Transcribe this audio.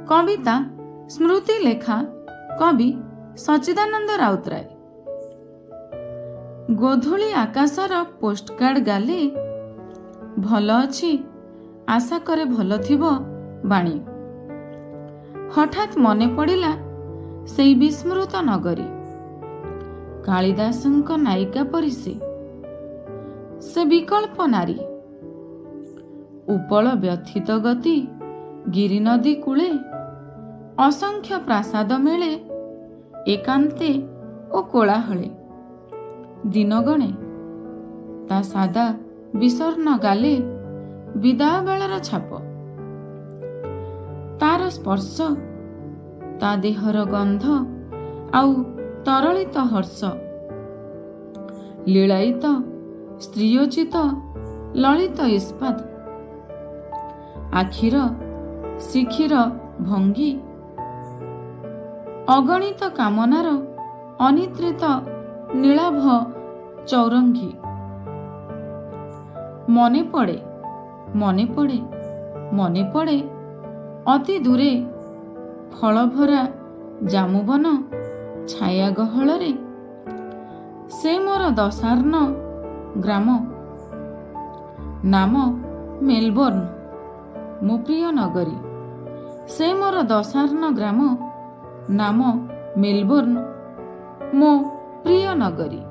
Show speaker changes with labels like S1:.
S1: कविता स्मृति लेखा कवि सच्चिदानंद राउतराय। गोधूली आकाशर पोस्टकार्ड गाले भल अच्छी आशा करे भल थिबो बाणी। हठात मने पड़िला सेई विस्मृत नगरी कालिदासंक नायिका परि से विकल्प नारी। उपल व्यथित गति गिरी नदी कूले असंख्य प्रासाद मेले एकांते ओ कोलाहले। दिन गणे ता सादा विसर्ण गाले विदाय बेलर छाप। तार स्पर्श ता देहर गंध आउ तरलित हर्ष। लीलायित स्त्रीयोचित ललित इस्पात। आखिर शिखिर भंगी अगणित कामनार अनिद्रित नीलाभ चौरंगी। मने पड़े मने पड़े मने पड़े अति दूरे फलभरा जामुबन छाया गहଳରେ से मोर दशार्ण ग्राम नाम मेलबोर्न मो प्रिय नगरी। से मोर दशार्ण ग्राम नाम मेलबोर्न मो प्रिय नगरी।